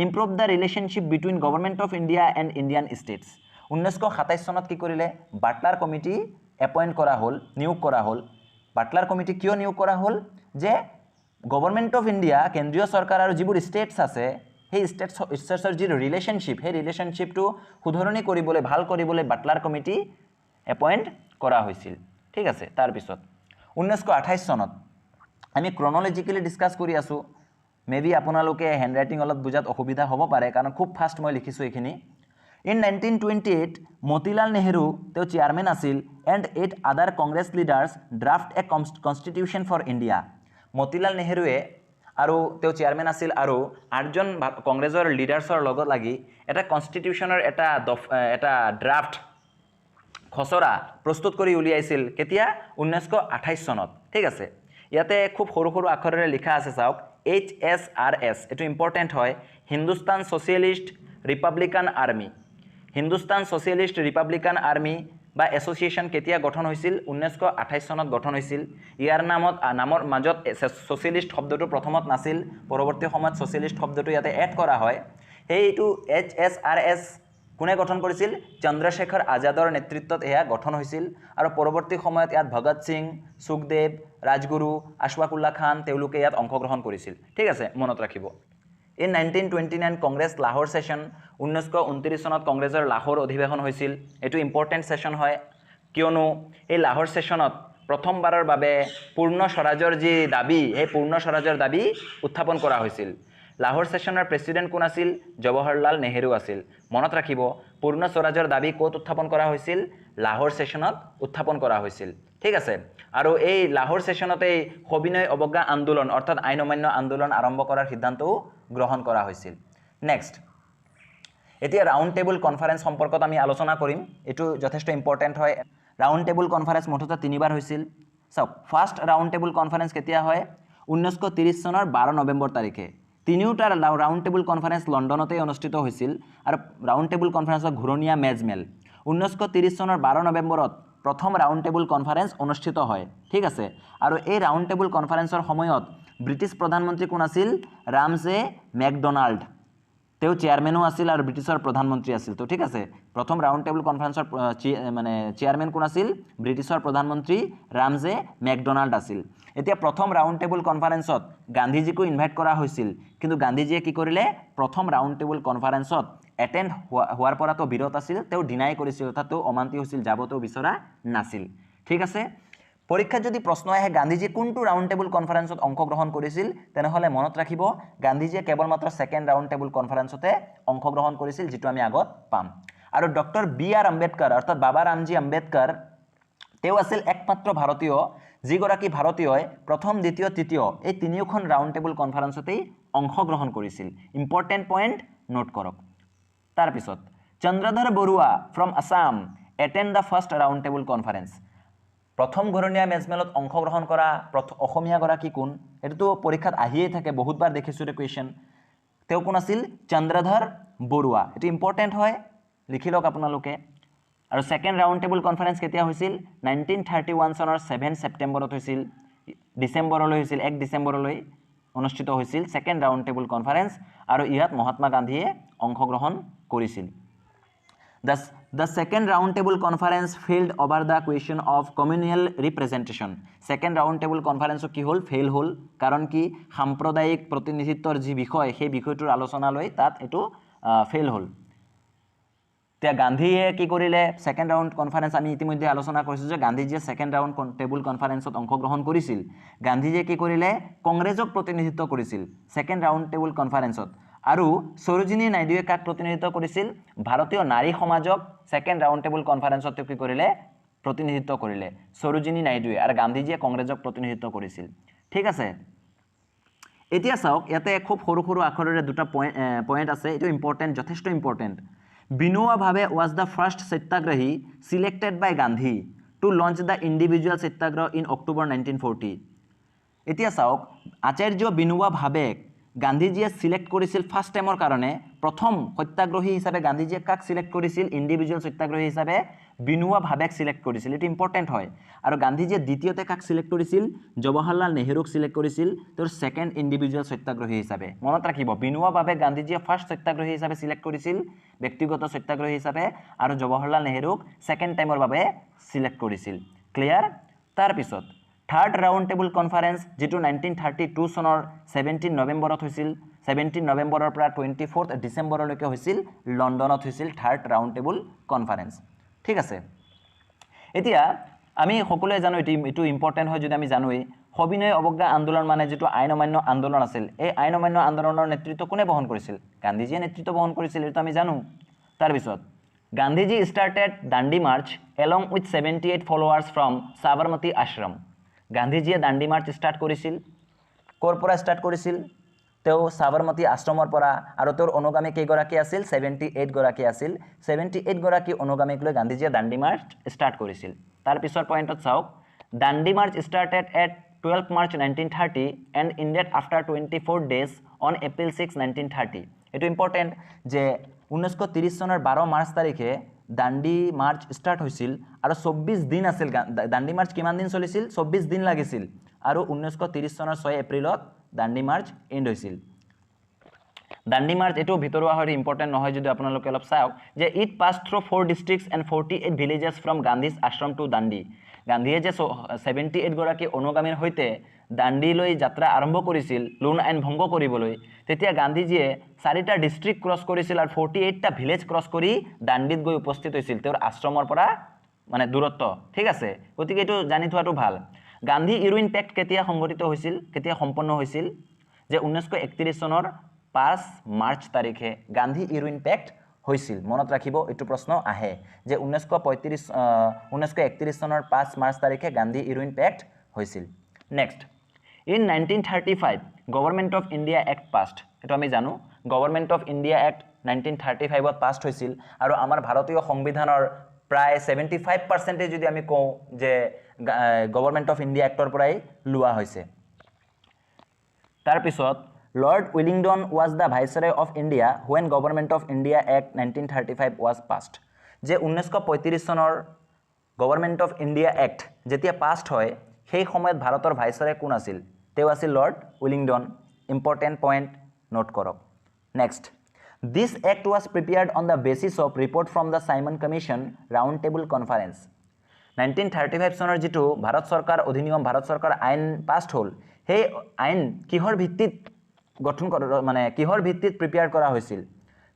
improve the relationship between Government of India and Indian states 1927 চনত কি কৰিলে বাটলাৰ কমিটি এপয়েন্ট কৰা হ'ল নিয়োগ কৰা হ'ল বাটলাৰ কমিটি কিয় নিয়োগ কৰা হ'ল যে গভৰ্ণমেণ্ট অফ ইণ্ডিয়া কেন্দ্ৰীয় চৰকাৰ আৰু যিবোৰ ষ্টেটছ আছে সেই ষ্টেটছৰ যি ৰিলেশনশিপ সেই ৰিলেশনশিপটো সুধৰণি কৰিবলৈ ভাল কৰিবলৈ বাটলাৰ কমিটি এপয়েন্ট কৰা হৈছিল ঠিক আছে তাৰ পিছত 1928 চনত আমি ক্ৰনলজিক্যালি ডিসকাস কৰি আছো মেবি আপোনালোকে হ্যান্ডৰাইটিং অলপ বুজাত অসুবিধা হ'ব পাৰে কাৰণ খুব ফাষ্ট মই লিখিছো এখিনি In 1928, Motilal Nehru, the chairman asil, and 8 other Congress leaders draft a constitution for India. Motilal Nehru aru the chairman asil aru 8 jon Congressor leaders or logot lagi eta constitutioner eta draft খসৰা প্ৰস্তুত কৰি উলিয়াইছিল কেতিয়া 1928 চনত ঠিক আছে ইয়াতে খুব সৰু সৰু আখৰেৰে লিখা আছে চাওক HSRS এটো ইম্পৰ্টেন্ট হয় Hindustan Socialist Republican Army Hindustan Socialist Republican Army বা এছ'চিয়েশ্যন কেতিয়া গঠন হৈছিল 1928 চনত গঠন হৈছিল ইয়াৰ নামৰ মাজত সোশিয়েলিস্ট শব্দটো প্ৰথমত নাছিল পৰৱৰ্তী সময়ত সোশিয়েলিস্ট শব্দটো ইয়াতে এড কৰা হয় এইটো HSRS কোনে গঠন কৰিছিল চন্দ্ৰশেখৰ আজাদৰ নেতৃত্বত এয়া গঠন হৈছিল আৰু পৰৱৰ্তী সময়ত ইয়াত ভগত সিং সুখদেৱ ৰাজগুৰু আশফাকুল্লাহ খান তেওঁলোকে ইয়াত অংশগ্ৰহণ কৰিছিল ঠিক আছে মনত ৰাখিব In 1929 কংগ্ৰেছ লাহোৰ সেশন 1929 চনত কংগ্ৰেছৰ লাহোৰ অধিৱেশন হৈছিল এটো ইম্পৰ্টেন্ট সেশন হয় কিয়নো এই লাহোৰ সেশনত প্ৰথমবাৰৰ বাবে পূৰ্ণ স্বৰাজৰ যি দাবী এই পূৰ্ণ স্বৰাজৰ দাবী উত্থাপন কৰা হৈছিল লাহোৰ সেশনৰ প্ৰেসিডেন্ট কোন আছিল জৱাহৰলাল নেহেৰু আছিল মনত ৰাখিব পূৰ্ণ স্বৰাজৰ দাবী ক'ত উত্থাপন কৰা হৈছিল লাহোৰ সেশনত উত্থাপন কৰা হৈছিল ঠিক আছে আৰু এই লাহোৰ সেশনতে সবিনয় অৱজ্ঞা আন্দোলন অৰ্থাৎ আইন অমান্য আন্দোলন আৰম্ভ কৰাৰ সিদ্ধান্তও গ্ৰহণ কৰা হৈছিল নেক্সট এতিয়া ৰাউণ্ড টেবুল কনফাৰেন্স সম্পৰ্কত আমি আলোচনা কৰিম এটো যথেষ্ট ইম্পৰ্টেন্ট হয় ৰাউণ্ড টেবুল কনফাৰেন্স মুঠতে 3বাৰ হৈছিল সব ফাৰ্স্ট ৰাউণ্ড টেবুল কনফাৰেন্স কেতিয়া হয় 1930 চনৰ 12 নৱেম্বৰ তাৰিখে তিনিওটা ৰাউণ্ড টেবুল কনফাৰেন্স লণ্ডনতে অনুষ্ঠিত হৈছিল আৰু ৰাউণ্ড টেবুল কনফাৰেন্সৰ ঘূৰণীয়া মেজমেল 1930 চনৰ 12 নৱেম্বৰত প্ৰথম ৰাউণ্ড টেবুল কনফাৰেন্স অনুষ্ঠিত হয় ঠিক আছে আৰু এই ৰাউণ্ড টেবুল কনফাৰেন্সৰ সময়ত ব্ৰিটিছ প্ৰধানমন্ত্ৰী কোন আছিল ৰামজে মেকডোনাল্ড তেও চেয়াৰম্যানও আছিল আৰু ব্ৰিটিছৰ প্ৰধানমন্ত্ৰী আছিল তো ঠিক আছে প্ৰথম ৰাউণ্ড টেবুল কনফাৰেন্সৰ মানে চেয়াৰম্যান কোন আছিল ব্ৰিটিছৰ প্ৰধানমন্ত্ৰী ৰামজে মেকডোনাল্ড আছিল এতিয়া প্ৰথম ৰাউণ্ড টেবুল কনফাৰেন্সত গান্ধীজীকো ইনভাইট কৰা হৈছিল কিন্তু গান্ধীজীয়ে কি কৰিলে প্ৰথম ৰাউণ্ড টেবুল কনফাৰেন্সত এটেন্ড হোৱাৰ পৰাটো বিৰত আছিল তেও ডিনাই কৰিছিল অৰ্থাৎ তেও অমান্তি হৈছিল যাবতো বিচৰা নাছিল ঠিক আছে পৰীক্ষাত যদি প্ৰশ্ন আহে গান্ধীজী কোনটো ৰাউণ্ড টেবুল কনফাৰেন্সত অংশগ্ৰহণ কৰিছিল তেনেহলে মনত ৰাখিব গান্ধীজীয়ে কেৱল মাত্ৰ সেকেন্ড ৰাউণ্ড টেবুল কনফাৰেন্সতে অংশগ্ৰহণ কৰিছিল যেটো আমি আগত পাম আৰু ডক্টৰ বি আৰ আম্বেদকাৰ অৰ্থাৎ বাবা ৰামজী আম্বেদকাৰ তেও আছিল একমাত্ৰ ভাৰতীয় যিগৰাকী ভাৰতীয়ই প্ৰথম দ্বিতীয় তৃতীয় এই তিনিওখন ৰাউণ্ড টেবুল কনফাৰেন্সতে অংশগ্ৰহণ কৰিছিল ইম্পৰ্টেন্ট পইণ্ট নোট কৰক তাৰ পিছত Chandradhar Barua from Assam attend the first round table conference প্ৰথম ঘূৰণীয়া মেজমেলত অংশগ্ৰহণ কৰা অসমীয়া গৰাকী কোন এটো পৰীক্ষাত আহিয়ে থাকে বহুতবাৰ দেখিছো ৰে কোৱেশ্চন তেও কোন আছিল চন্দ্ৰধৰ বৰুৱা এটো ইম্পৰ্টেন্ট হয় লিখি লওক আপোনালোকে আৰু সেকেন্ড ৰাউণ্ড টেবুল কনফাৰেন্স কেতিয়া হৈছিল 1931 চনৰ 7 ছেপ্টেম্বৰত হৈছিল ডিসেম্বৰলৈ হৈছিল 1 ডিসেম্বৰলৈ অনুষ্ঠিত হৈছিল সেকেন্ড ৰাউণ্ড টেবুল কনফাৰেন্স আৰু ইয়াত মহাত্মা গান্ধীয়ে অংশগ্ৰহণ কৰিছিল The second round table conference failed over the question of communal representation. Second round table conference কি হল ফেল হল কাৰণ কি সাম্প্ৰদায়িক প্ৰতিনিধিত্বৰ যি বিষয় সেই বিষয়টোৰ আলোচনা লৈ তাত এটো ফেল হল তে গান্ধীয়ে কি কৰিলে সেকেন্ড ৰাউণ্ড কনফাৰেন্স আমি ইতিমধ্যে আলোচনা কৰিছো যে গান্ধীজীয়ে সেকেন্ড ৰাউণ্ড টেবুল কনফাৰেন্সত অংশগ্ৰহণ কৰিছিল গান্ধীজীয়ে কি কৰিলে কংগ্ৰেছক প্ৰতিনিধিত্ব কৰিছিল সেকেন্ড ৰাউণ্ড টেবুল কনফাৰেন্সত আৰু সৰোজিনী নাইডুৱে কাক প্ৰতিনিধিত্ব কৰিছিল ভাৰতীয় নাৰী সমাজক সেকেন্ড ৰাউণ্ড টেবুল কনফাৰেন্সত কি কৰিলে প্ৰতিনিধিত্ব কৰিলে সৰোজিনী নাইডুৱে আৰু গান্ধীজীয়ে কংগ্ৰেছক প্ৰতিনিধিত্ব কৰিছিল ঠিক আছে এতিয়া চাওক ইয়াতে খুব সৰু সৰু আখৰেৰে দুটা পইণ্ট আছে এটো ইম্পৰ্টেন্ট যথেষ্ট ইম্পৰ্টেন্ট বিনোৱা ভাবে was the first satyagrahi selected by Gandhi to launch the individual satyagraha in October 1940 এতিয়া চাওক আচাৰ্য বিনোৱা ভাবে গান্ধীজীয়ে সিলেক্ট কৰিছিল ফাৰ্স্ট টাইমৰ কাৰণে প্ৰথম সত্যাগ্ৰহী হিচাপে গান্ধীজীয়ে কাক সিলেক্ট কৰিছিল ইন্ডিভিজুৱেল সত্যাগ্ৰহী হিচাপে বিনোৱা ভাবেক সিলেক্ট কৰিছিল এটো ইম্পৰ্টেন্ট হয় আৰু গান্ধীজীয়ে দ্বিতীয়তে কাক সিলেক্ট কৰিছিল জৱাহৰলাল নেহেৰুক সিলেক্ট কৰিছিল তোৰ সেকেন্ড ইন্ডিভিজুৱেল সত্যাগ্ৰহী হিচাপে মনত ৰাখিব বিনোৱা ভাবেক গান্ধীজীয়ে ফাৰ্স্ট সত্যাগ্ৰহী হিচাপে সিলেক্ট কৰিছিল ব্যক্তিগত সত্যাগ্ৰহী হিচাপে আৰু জৱাহৰলাল নেহেৰুক সেকেন্ড টাইমৰ বাবে সিলেক্ট কৰিছিল ক্লিয়াৰ তাৰ পিছত থাৰ্ড ৰাউণ্ড টেবুল কনফাৰেন্স যেটো 1932 চনৰ 17 নৱেম্বৰত হৈছিল 17 নৱেম্বৰৰ পৰা 24 ডিসেম্বৰলৈকে হৈছিল লণ্ডনত হৈছিল থাৰ্ড ৰাউণ্ড টেবুল কনফাৰেন্স ঠিক আছে এতিয়া আমি সকলোৱে জানো এটো ইম্পৰ্টেন্ট হয় যদি আমি জানোই সবিনয় অৱজ্ঞা আন্দোলন মানে যেটো আইন অমান্য আন্দোলন আছিল এই আইন অমান্য আন্দোলনৰ নেতৃত্ব কোনে বহন কৰিছিল গান্ধীজীয়ে নেতৃত্ব বহন কৰিছিল এটো আমি জানো তাৰ পিছত Gandhiji started Dandi March along with 78 followers from Sabarmati ashram গান্ধীজীয়ে দাণ্ডি মাৰ্চ স্টাৰ্ট কৰিছিল কৰ পৰা স্টাৰ্ট কৰিছিল তেও সাবৰমতি আশ্ৰমৰ পৰা আৰু তোৰ অনুগামী কেইগৰাকী আছিল 78 গৰাকী আছিল 78 গৰাকী অনুগামীক লৈ গান্ধীজীয়ে দাণ্ডি মাৰ্চ স্টাৰ্ট কৰিছিল তাৰ পিছৰ পইণ্টত চাওক Dandi March started at 12 March 1930 and ended after 24 days on April 6 1930 এটো ইম্পৰ্টেন্ট যে 1930 চনৰ 12 মাৰ্চ তাৰিখে দাণ্ডি মাৰ্চ স্টাৰ্ট হৈছিল আৰু 24 দিন আছিল দাণ্ডি মাৰ্চ কিমান দিন চলিছিল 24 দিন লাগিছিল আৰু 1930 চনৰ 6 এপ্ৰিলত দাণ্ডি মাৰ্চ এন্ড হৈছিল দাণ্ডি মাৰ্চ এটো ভিতৰুৱা হয় ইম্পৰ্টেন্ট নহয় যদি আপোনালোকে অলপ চাওক যে it pass through 4 districts and 48 villages from Gandhi's ashram to Dandi গান্ধীয়ে যে 78 গৰাকী অনুগামীৰ হৈতে দাণ্ডিলৈ যাত্ৰা আৰম্ভ কৰিছিল লোন আইন ভংগ কৰিবলৈ তেতিয়া গান্ধীজীয়ে 4টা ডিস্ট্ৰিক্ট ক্ৰছ কৰিছিল আৰু 48টা ভিলেজ ক্ৰছ কৰি দাণ্ডিত গৈ উপস্থিত হৈছিল তেওঁৰ আশ্ৰমৰ পৰা মানে দূৰত্ব ঠিক আছে গতিকে এইটো জানি থোৱাটো ভাল গান্ধী ইউৰোইন পেক্ট কেতিয়া সংগঠিত হৈছিল কেতিয়া সম্পন্ন হৈছিল যে 1931 চনৰ 5 মাৰ্চ তাৰিখে গান্ধী ইউৰোইন পেক্ট হৈছিল মনত ৰাখিব এইটো প্ৰশ্ন আহে যে 1931 চনৰ 5 মাৰ্চ তাৰিখে গান্ধী ইউৰোইন পেক্ট হৈছিল next in 1935 government of India act passed এটো আমি জানো government of India act 1935 to passed হৈছিল আৰু আমাৰ ভাৰতীয় সংবিধানৰ প্ৰায় 75% যদি আমি কওঁ যে গভৰ্ণমেণ্ট অফ ইণ্ডিয়া এক্টৰ পৰাই লোৱা হৈছে তাৰ পিছত lord Willingdon was the viceroy of India when government of India act 1935 was passed যে 1935 চনৰ গভৰ্ণমেণ্ট অফ ইণ্ডিয়া এক্ট যেতিয়া পাছড হয় সেই সময়ত ভাৰতৰ ভাইসৰয় কোন আছিল তেওঁ আছিল lord Willingdon important point note কৰক next This act was prepared on the basis of report from the Simon Commission Round Table Conference 1935 চনৰ যেটো ভাৰত সৰকাৰ অধিনিয়ম ভাৰত সৰকাৰ আইন পাছড হল সেই আইন কিহৰ ভিত্তিত গঠন মানে কিহৰ ভিত্তিত প্ৰিপেয়াৰ কৰা হৈছিল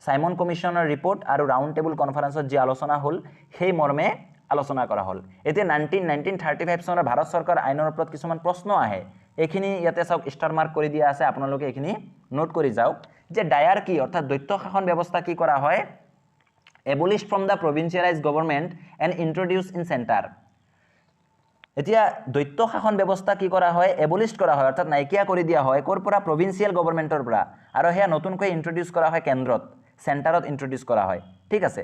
সাইমন কমিশনৰ ৰিপৰ্ট আৰু ৰাউণ্ড টেবুল কনফাৰেন্সত যি আলোচনা হল সেই মৰ্মে আলোচনা কৰা হল এতিয়া 1935 চনৰ ভাৰত সৰকাৰ আইনৰ ওপৰত কিছুমান প্ৰশ্ন আহে এখিনি ইয়াতে সব ষ্টাৰ মাৰ্ক কৰি দিয়া আছে আপোনালোকে এখিনি নোট কৰি যাওক যে ডায়াৰ কি অৰ্থাৎ দৈত্য শাসন ব্যৱস্থা কি কৰা হয় abolished from the provincialized government and introduced in center এতিয়া দৈত্য শাসন ব্যৱস্থা কি কৰা হয় এবলিষ্ট কৰা হয় অৰ্থাৎ নাইকিয়া কৰি দিয়া হয় কোৰ পৰা প্ৰভিন্সিয়াল গভৰ্ণমেণ্টৰ পৰা আৰু হেয়া নতুনকৈ ইন্ট্ৰোডিউস কৰা হয় কেন্দ্ৰত সেন্টাৰত ইন্ট্ৰোডিউস কৰা হয় ঠিক আছে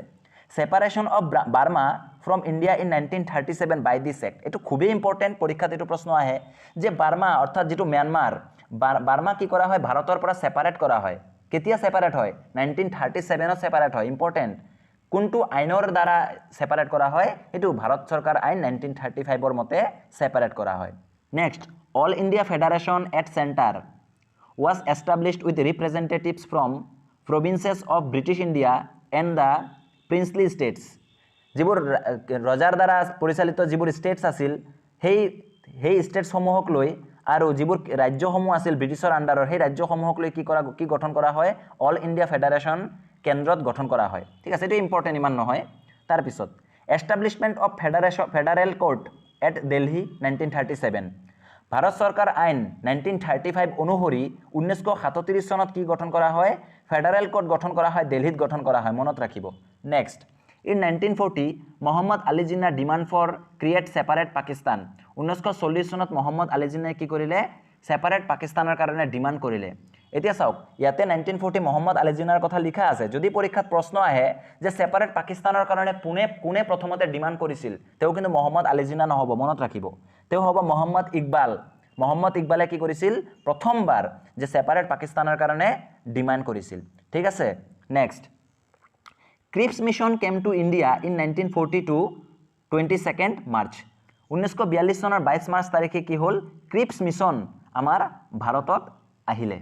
separation of Burma from India in 1937 by this act এটো খুবই ইম্পৰ্টেন্ট পৰীক্ষাত এটো প্ৰশ্ন আহে যে বাৰ্মা অৰ্থাৎ যেটো म्यांमार বাৰ্মা কি কৰা হয় ভাৰতৰ পৰা সেপাৰেট কৰা হয় কেতিয়া সেপাৰেট হয় 1937 ত সেপাৰেট হয় ইম্পৰ্টেন্ট কোনটো আইনৰ দ্বাৰা সেপাৰেট কৰা হয় এটো ভাৰত সৰকাৰ আইন 1935 ৰ মতে সেপাৰেট কৰা হয় next All India Federation at centre was established with representatives from provinces of British India and the princely states যিবোৰ ৰজাৰ দ্বাৰা পৰিচালিত যিবোৰ ষ্টেটছ আছিল সেই ষ্টেটছ সমূহক লৈ আৰু যিবোৰ ৰাজ্যসমূহ আছিল ব্ৰিটিছৰ আন্ডাৰৰ সেই ৰাজ্যসমূহক লৈ কি গঠন কৰা হয় অল ইণ্ডিয়া ফেডাৰেশন কেন্দ্ৰত গঠন কৰা হয় ঠিক আছে এটো ইম্পৰ্টেন্ট ইমান নহয় তাৰ পিছত establishment of Federal Court at Delhi 1937 ভাৰত সৰকাৰ আইন 1935 অনুসৰি 1937 চনত কি গঠন কৰা হয় ফেডাৰেল কোৰ্ট গঠন কৰা হয় দিল্লীত গঠন কৰা হয় মনত ৰাখিব নেক্সট ইন 1940 মোহাম্মদ আলী জিন্নাৰ demand for create separate Pakistan 1940 চনত মোহাম্মদ আলী জিন্নাই কি কৰিলে সেপাৰেট পাকিস্তানৰ কাৰণে ডিমান্ড কৰিলে এতিয়া চাওক ইয়াতে 1940 মোহাম্মদ আলী জিন্নাৰ কথা লিখা আছে যদি পৰীক্ষাত প্ৰশ্ন আহে যে সেপাৰেট পাকিস্তানৰ কাৰণে কোনে প্ৰথমতে ডিমান্ড কৰিছিল তেও কিন্তু মোহাম্মদ আলী জিন্না নহব মনত ৰাখিব তেও হ'ব মোহাম্মদ ইকবালে কি কৰিছিল প্ৰথমবাৰ যে সেপাৰেট পাকিস্তানৰ কাৰণে ডিমান্ড কৰিছিল ঠিক আছে next Cripps mission came to India in 1942 22nd March 1942 চনৰ 22 মাৰ্চ তাৰিখে কি হল ক্ৰিপছ মিশন আমাৰ ভাৰতত আহিলে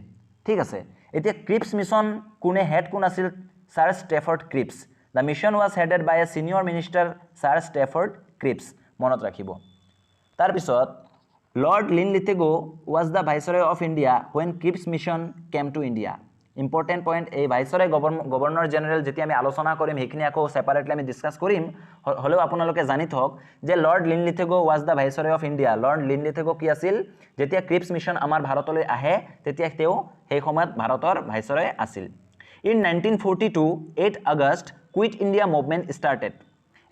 ঠিক আছে এতিয়া ক্ৰিপছ মিশন কোনে হেড কোন আছিল Sir Stafford Cripps the mission was headed by a senior minister Sir Stafford Cripps মনত ৰাখিব তাৰ পিছত Lord Linlithgow was the viceroy of India when Cripps mission came to India important point এই viceroy governor general যেতিয়া আমি আলোচনা কৰিম সেইখিনি আকৌ সেপাৰেটলি আমি ডিসকাস কৰিম হলেও আপোনালোকে জানি থক যে Lord Linlithgow was the viceroy of India Lord Linlithgow কি আছিল যেতিয়া ক্ৰিপছ মিশন আমাৰ ভাৰতলৈ আহে তেতিয়া তেওঁ সেই সময়ত ভাৰতৰ ভাইসৰয় আছিল in 1942 8 August Quit India Movement started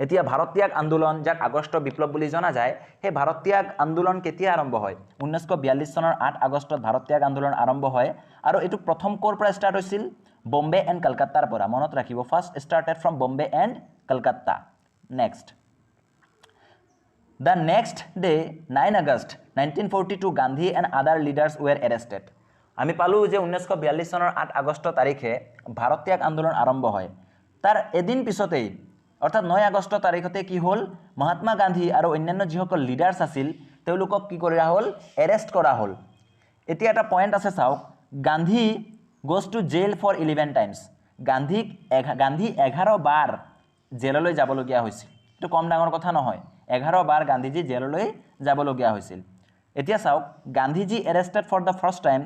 এতিয়া ভাৰতীয় আন্দোলন যাক আগষ্ট বিপ্লৱ বুলি জনা যায় সেই ভাৰতীয় আন্দোলন কেতিয়া আৰম্ভ হয় 1942 চনৰ 8 আগষ্টত ভাৰতীয় আন্দোলন আৰম্ভ হয় আৰু এটো প্ৰথম কোৰ পৰা ষ্টাৰ্ট হৈছিল বম্বে এণ্ড কলকাতাৰ পৰা মনত ৰাখিব first started from Bombay and Kolkata next The next day 9 August 1942 Gandhi and other leaders were arrested আমি পালো যে 1942 চনৰ 8 আগষ্ট তাৰিখে ভাৰতীয় আন্দোলন আৰম্ভ হয় তাৰ এদিন পিছতেই অৰ্থাৎ 9 আগষ্ট তাৰিখতে কি হল মহাত্মা গান্ধী আৰু অন্যান্য যিসকল লিডাৰ্স আছিল তেওঁলোকক কি কৰা হল এৰেষ্ট কৰা হল এতিয়া এটা পইণ্ট আছে চাওক Gandhi goes to jail for 11 times Gandhi 11 বাৰ জেললৈ যাবলগীয়া হৈছিল এটো কম ডাঙৰ কথা নহয় 11 বাৰ গান্ধীজি জেললৈ যাবলগীয়া হৈছিল এতিয়া চাওক Gandhiji arrested for the first time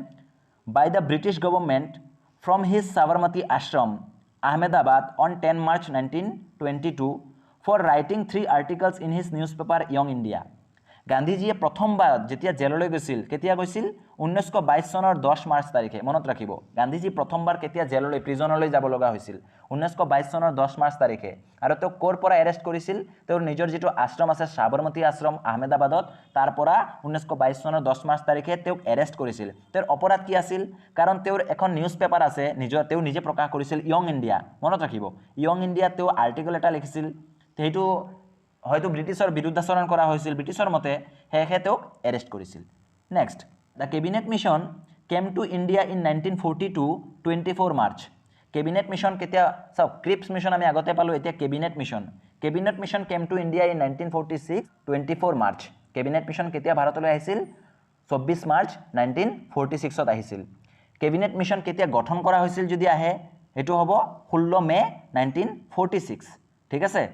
by the British government from his Sabarmati ashram Ahmedabad on 10 March 1922 for writing 3 articles in his newspaper Young India. গান্ধীজীয়ে প্ৰথমবাৰ যেতিয়া জেললৈ গৈছিল, কেতিয়া গৈছিল? 1922 চনৰ 10 মাৰ্চ তাৰিখে। মনত ৰাখিব, গান্ধীজী প্ৰথমবাৰ কেতিয়া জেললৈ প্ৰিজনলৈ যাব লগা হৈছিল? 1922 চনৰ 10 মাৰ্চ তাৰিখে। আৰু তেওঁক ক'ৰ পৰা এৰেষ্ট কৰিছিল? তেওঁৰ নিজৰ যিটো আশ্ৰম আছে সাবৰমতী আশ্ৰম আহমেদাবাদত, তাৰ পৰা 1922 চনৰ 10 মাৰ্চ তাৰিখে তেওঁক এৰেষ্ট কৰিছিল। তেওঁৰ অপৰাধ কি আছিল? কাৰণ তেওঁৰ এখন নিউজ পেপাৰ আছে, তেওঁ নিজে প্ৰকাশ কৰিছিল য়ং ইণ্ডিয়া। মনত ৰাখিব, য়ং ইণ্ডিয়াত তেওঁ আৰ্টিকল এটা লিখিছিল, সেইটো হয়তো ব্ৰিটিছৰ বিৰুদ্ধাচৰণ কৰা হৈছিল ব্ৰিটিছৰ মতে, সেয়েহে তেওঁক এৰেষ্ট কৰিছিল। Next, the cabinet mission chemo to India in 1942 24 March. Cabinet mission কেতিয়া? চাওক, ক্ৰিপছ মিছন আমি আগতে পালোঁ, এতিয়া cabinet mission. Cabinet mission chemo to India in 1946 24 March. Cabinet mission কেতিয়া ভাৰতলৈ আহিছিল? 24 মাৰ্চ 1946ত আহিছিল। কেবিনেট মিছন কেতিয়া গঠন কৰা হৈছিল যদি আহে, সেইটো হ'ব 16 মে 1946। ঠিক আছে,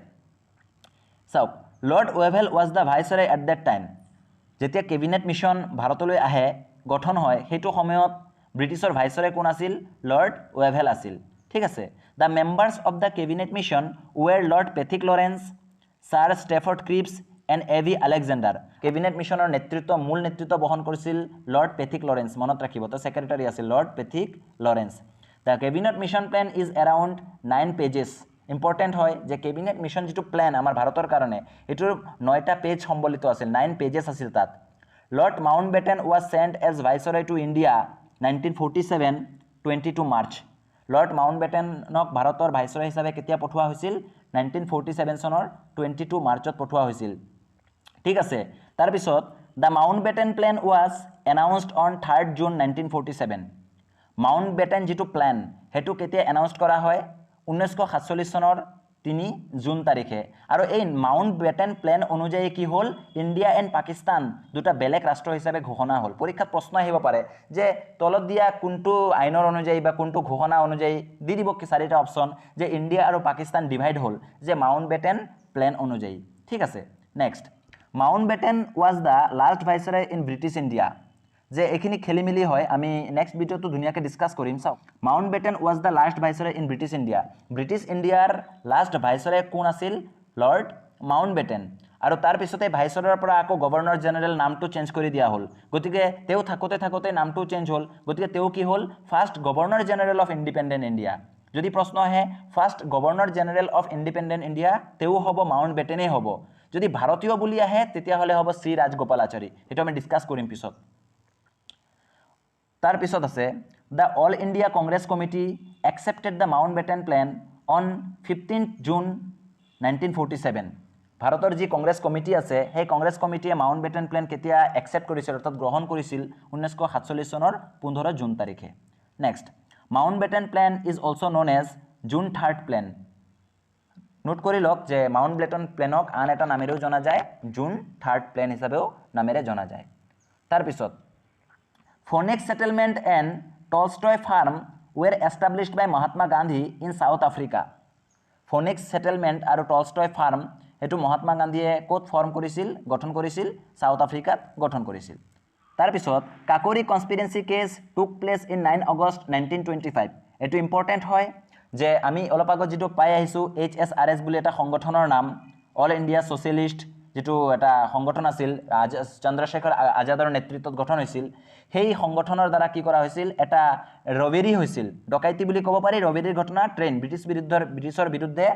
চাওক, Lord Wavell was the viceroy at that time. যেতিয়া কেবিনেট মিছন ভাৰতলৈ আহে, গঠন হয়, সেইটো সময়ত ব্ৰিটিছৰ ভাইচৰয় কোন আছিল? লৰ্ড ৱেভেল আছিল। ঠিক আছে, the members of the cabinet Mission were Lord Pethick Lawrence, Sir Stafford Cripps and A V. Alexander. Cabinet মিছনৰ মূল নেতৃত্ব বহন কৰিছিল লৰ্ড পেথিক লৰেন্স। মনত ৰাখিব, তো ছেক্ৰেটাৰী আছিল Lord Pethick Lawrence. The cabinet mission plan is around 9 pages. Important হয় যে কেবিনেট মিছন যিটো প্লেন আমাৰ ভাৰতৰ কাৰণে, এইটোৰ 9টা পেজ সম্বলিত আছিল, 9 পেজেছ আছিল তাত। Lord Mountbatten was sent as viceroy to India 1947 22 March. Lord Mountbatten ভাৰতৰ ভাইচৰয় হিচাপে কেতিয়া পঠোৱা হৈছিল? 1947 চনৰ 22 মাৰ্চত পঠোৱা হৈছিল। ঠিক আছে, তাৰপিছত the Mountbatten plan was announced on 3 June 1947। Mountbatten যিটো প্লেন, সেইটো কেতিয়া এনাউন্স কৰা হয়? 1947 চনৰ 3 জুন তাৰিখে। আৰু এই মাউণ্ট বেটেন প্লেন অনুযায়ী কি হ'ল? ইণ্ডিয়া এণ্ড পাকিস্তান দুটা বেলেগ ৰাষ্ট্ৰ হিচাপে ঘোষণা হ'ল। পৰীক্ষাত প্ৰশ্ন আহিব পাৰে যে তলত দিয়া কোনটো আইনৰ অনুযায়ী বা কোনটো ঘোষণা অনুযায়ী, দি দিব কি 4টা অপশ্যন, যে ইণ্ডিয়া আৰু পাকিস্তান ডিভাইড হ'ল, যে মাউণ্ট বেটেন প্লেন অনুযায়ী। ঠিক আছে, next, Mountbatten was the last viceroy in British India. যে এইখিনি খেলি মেলি হয়, আমি নেক্সট ভিডিঅ'টো ধুনীয়াকৈ ডিছকাছ কৰিম। চাওক, Mountbatten was the last viceroy in British India. British ইণ্ডিয়াৰ লাষ্ট ভাইচৰয় কোন আছিল? Lord Mountbatten. আৰু তাৰপিছতে ভাইচৰয়ৰ পৰা আকৌ গভৰ্ণৰ জেনেৰেল নামটো চেঞ্জ কৰি দিয়া হ'ল। গতিকে তেওঁ থাকোঁতে নামটো চেঞ্জ হ'ল, গতিকে তেওঁ কি হ'ল? First governor general of independent India. যদি প্ৰশ্ন আহে first governor general of independent India, তেওঁ হ'ব মাউণ্ট বেটেনেই হ'ব। যদি ভাৰতীয় বুলি আহে তেতিয়াহ'লে হ'ব শ্ৰী ৰাজগোপালাচাৰী। সেইটো আমি ডিছকাছ কৰিম পিছত। তাৰপিছত আছে the all India Congress committee accepted the Mountbatten plan on 15 June 1947। ভাৰতৰ যি কংগ্ৰেছ কমিটি আছে, সেই কংগ্ৰেছ কমিটিয়ে মাউণ্ট বেটেন প্লেন কেতিয়া একচেপ্ট কৰিছিল, অৰ্থাৎ গ্ৰহণ কৰিছিল? 1947 চনৰ 15 জুন তাৰিখে। Next, Mountbatten plan is also' known as June 3rd plan. Note কৰি লওক যে মাউণ্ট বেটেন প্লেনক আন এটা নামেৰেও জনা যায়, জুন 3rd প্লেন হিচাপেও নামেৰে জনা যায়। তাৰপিছত Phoenix settlement and Tolstoy farm were established by Mahatma Gandhi in South Africa. Phoenix settlement আৰু টলষ্টয় ফাৰ্ম, সেইটো মহাত্মা গান্ধীয়ে ক'ত গঠন কৰিছিল? ছাউথ আফ্ৰিকাত গঠন কৰিছিল। তাৰপিছত Kakori conspiracy case took place in 9 August 1925। এইটো ইম্পৰ্টেণ্ট হয় যে আমি অলপ আগত যিটো পাই আহিছোঁ HSRS বুলি এটা সংগঠনৰ নাম, অল ইণ্ডিয়া ছ'চিয়েলিষ্ট যিটো এটা সংগঠন আছিল, চন্দ্ৰশেখৰ আজাদৰ নেতৃত্বত গঠন হৈছিল। সেই সংগঠনৰ দ্বাৰা কি কৰা হৈছিল? এটা ৰবেৰী হৈছিল, ডকাইতি বুলি ক'ব পাৰি, ৰবেৰীৰ ঘটনা, ট্ৰেইন ব্ৰিটিছৰ বিৰুদ্ধে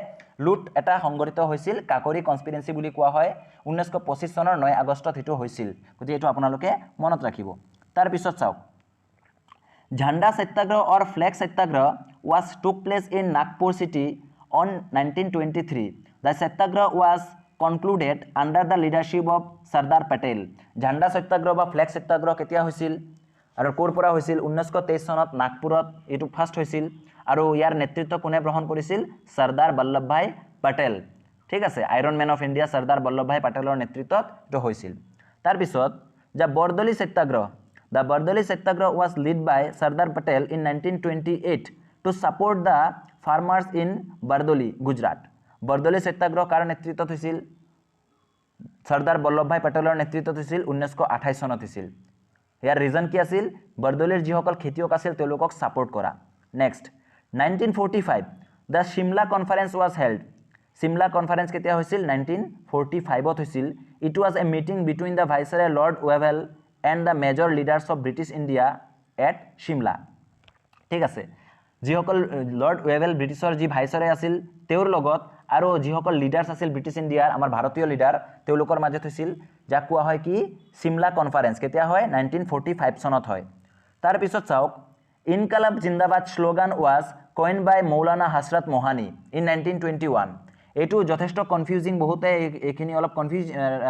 লুট এটা সংঘটিত হৈছিল, কাকোৰী কনস্পিৰেঞ্চি বুলি কোৱা হয়। 1925 চনৰ 9 আগষ্টত সেইটো হৈছিল। গতিকে এইটো আপোনালোকে মনত ৰাখিব। তাৰপিছত চাওক, Jhanda Satyagraha or flag Satyagraha was took place in Nagpur city on 1923. The satyagraha was concluded under the leadership of Sardar Patel. ঝাণ্ডা সত্যাগ্ৰহ বা ফ্লেগ সত্যাগ্ৰহ কেতিয়া হৈছিল আৰু ক'ৰ পৰা হৈছিল? 1923 চনত নাগপুৰত এইটো ফাৰ্ষ্ট হৈছিল। আৰু ইয়াৰ নেতৃত্ব কোনে গ্ৰহণ কৰিছিল? চৰ্দাৰ বল্লভভাই পেটেল। ঠিক আছে, iron man of India Sardar Vallabhbhai পেটেলৰ নেতৃত্বত এইটো হৈছিল। তাৰপিছত the Bardoli Satyagraha. The Bardoli Satyagraha was led by Sardar Patel in 1928 to support the farmers in Bardoli, Gujarat. বৰদলি সত্যাগ্ৰহ কাৰ নেতৃত্বত হৈছিল? চৰ্দাৰ বল্লভভাই পেটেলৰ নেতৃত্বত হৈছিল। 1928 চনত হৈছিল। ইয়াৰ ৰিজন কি আছিল? বৰদলিৰ যিসকল খেতিয়ক আছিল তেওঁলোকক ছাপোৰ্ট কৰা। Next, 1945 the Shimla conference was held. Simla Conference কেতিয়া হৈছিল 1945 ত হৈছিল It was a meeting between the Viceroy Lord Wavell and the major leaders of British India at Shimla ঠিক আছে যিসকল লৰ্ড ৱেভেল ব্ৰিটিছৰ যি ভাইসৰয় আছিল তেওঁৰ লগত আৰু যিসকল লিডাৰ্ছ আছিল ব্ৰিটিছ ইণ্ডিয়াৰ আমাৰ ভাৰতীয় লিডাৰ তেওঁলোকৰ মাজত হৈছিল যাক কোৱা হয় কি সিমলা কনফাৰেন্স কেতিয়া হয় 1945 চনত হয় তাৰ পিছত চাওক ইনকালাব জিন্দাবাদ slogan was coin by Maulana Hazrat Mohani in 1921 এটো যথেষ্ট কনফিউজিং বহুতে এখিনি অলপ কনফিউজ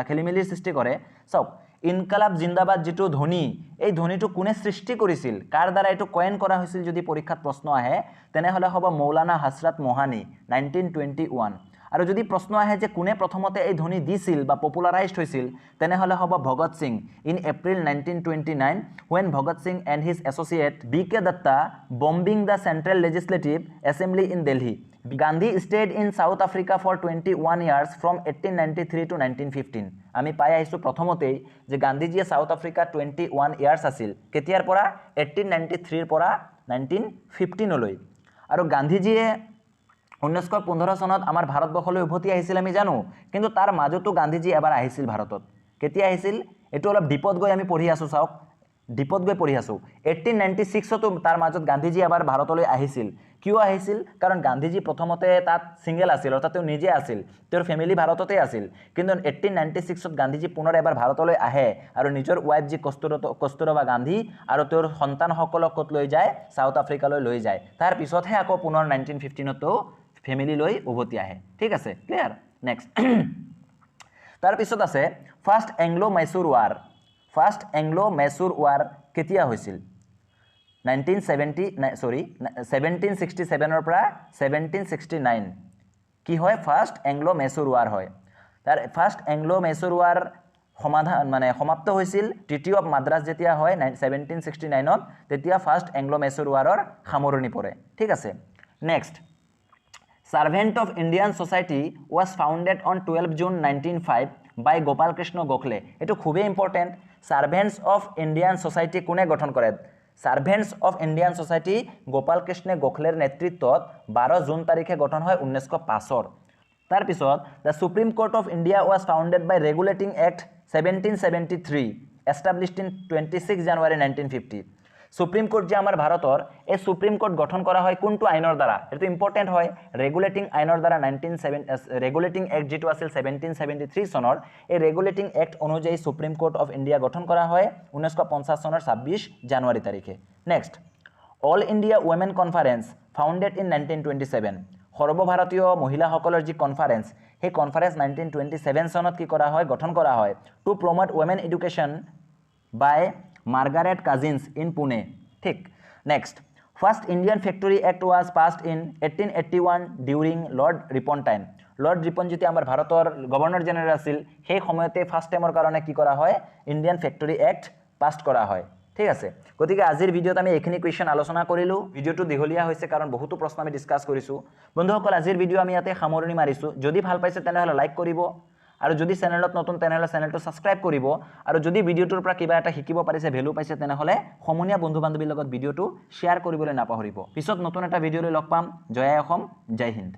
খেলিমেলিৰ সৃষ্টি কৰে চাওক ইনকালাব জিন্দাবাদ যেটো ধ্বনি এই ধ্বনিটো কোনে সৃষ্টি কৰিছিল কাৰ দ্বাৰা এটো কয়েন কৰা হৈছিল যদি পৰীক্ষাত প্ৰশ্ন আহে তেনে হলে হ'ব মৌলানা হযৰত মোহানি 1921 আৰু যদি প্ৰশ্ন আহে যে কোনে প্ৰথমতে এই ধ্বনি দিছিল বা পপুলাৰাইজড হৈছিল তেনে হলে হ'ব Bhagat Singh in April 1929 when Bhagat Singh and his associate B.K. Datta bombing the Central Legislative Assembly in Delhi Gandhi stayed in South Africa for 21 years from 1893 to 1915 আমি পাই আইছো প্ৰথমতেই যে গান্ধীজীয়ে সাউথ আফ্ৰিকা 21 ইয়াৰ্স আছিল কেতিয়াৰ পৰা 1893 ৰ পৰা 1915 লৈ আৰু গান্ধীজীয়ে 1915 চনত আমাৰ ভাৰতবৰ্ষলৈ উভতি আহিছিল আমি জানো কিন্তু তাৰ মাজতো গান্ধীজী এবাৰ আহিছিল ভাৰতত কেতিয়া আহিছিল এটো অলপ ডিপত গৈ আমি পঢ়ি আছো চাওক ডিপত গৈ পঢ়ি আছো 1896 তো তাৰ মাজত গান্ধীজী এবাৰ ভাৰতলৈ আহিছিল কিয় আহিছিল কাৰণ গান্ধীজী প্ৰথমতে তাত সিঙ্গেল আছিল অৰ্থাৎ তেওঁ নিজে আছিল তেওঁৰ ফ্যামিলি ভাৰততে আছিল কিন্তু 1896 ত গান্ধীজী পুনৰ এবাৰ ভাৰতলৈ আহে আৰু নিজৰ ওয়াইফ জি কস্তুৰবা গান্ধী আৰু তেওঁৰ সন্তানসকলক কত লৈ যায় সাউথ আফ্ৰিকালৈ লৈ যায় তাৰ পিছতহে আকৌ পুনৰ 1915 তো ফ্যামিলি লৈ উভতি আহে ঠিক আছে ক্লিয়াৰ নেক্সট তাৰ পিছত আছে ফাৰ্স্ট এংলো মাইসুৰ ওয়াৰ কেতিয়া হৈছিল 1767 ৰ পৰা 1769 কি হয় ফাৰ্স্ট এংলো মাইসুৰ ওয়াৰ হয় তাৰ ফাৰ্স্ট এংলো মাইসুৰ ওয়াৰ সমাধান মানে সমাপ্ত হৈছিল ট্ৰিটি অফ মাদ্ৰাজ যেতিয়া হয় 1769 ত তেতিয়া ফাৰ্স্ট এংলো মাইসুৰ ওয়াৰৰ সামৰণি পৰে ঠিক আছে next Servant of Indian Society was founded on 12 June 1905 by Gopal Krishna Gokhale. এটো খুবই important Servants of Indian Society কোনে গঠন কৰে Servants of Indian Society Gopal Krishna গোখলেৰ নেতৃত্বত 12 জুন তাৰিখে গঠন হয় 1905 তাৰ পিছত The Supreme Court of India was founded by Regulating Act 1773 established in 26 January 1950 supreme court যে আমার ভারতর এই সুপ্রিম কোর্ট গঠন করা হয় কোনটো আইনৰ দ্বাৰা এটো ইম্পৰ্টেন্ট হয় ৰেগুলেটিং আইনৰ দ্বাৰা 1907 ৰেগুলেটিং এক্ট যেটো আছিল 1773 সনৰ এই ৰেগুলেটিং এক্ট অনুযায়ী সুপ্ৰিম কোৰ্ট অফ ইন্ডিয়া গঠন কৰা হয় 1950 সনৰ 26 জানুৱাৰী তাৰিখে next all India women conference founded in 1927 সৰ্বভাৰতীয় মহিলাসকলৰ যি কনফাৰেন্স সেই কনফাৰেন্স 1927 সনত কি কৰা হয় গঠন কৰা হয় to promote women education by Margaret Cousins in Pune. Thick. Next, first Indian Factory Act was passed in 1881 during Lord Ripon time. Lord Ripon যেটি আমার ভারতের গভর্নর জেনারেল আছিল সেই সময়তে ফার্স্ট টাইমৰ কাৰণে কি কৰা হয় ইন্ডিয়ান ফ্যাক্টৰি অ্যাক্ট পাস কৰা হয় ঠিক আছে গতিকে আজিৰ ভিডিওত আমি এখিনি কোৱেশ্চন আলোচনা কৰিলো ভিডিওটো দীঘলীয়া হৈছে কাৰণ বহুতো প্ৰশ্ন আমি ডিসকাস কৰিছো বন্ধুসকল আজিৰ ভিডিও আমি ইয়াতে সামৰণি মাৰিছো যদি ভাল পাইছে তেনেহলে লাইক কৰিব আৰু যদি চেনেলত নতুন তেনেহলে চেনেলটো সাবস্ক্ৰাইব কৰিব আৰু যদি ভিডিওটোৰ পৰা কিবা এটা শিকিব পাৰিছে ভ্যালু পাইছে তেনেহলে সমনীয়া বন্ধু বান্ধৱীৰ লগত ভিডিওটো শেয়াৰ কৰিবলৈ নাপাহৰিব পিছত নতুন এটা ভিডিওলৈ লগ পাম জয় অসম জয় হিন্দ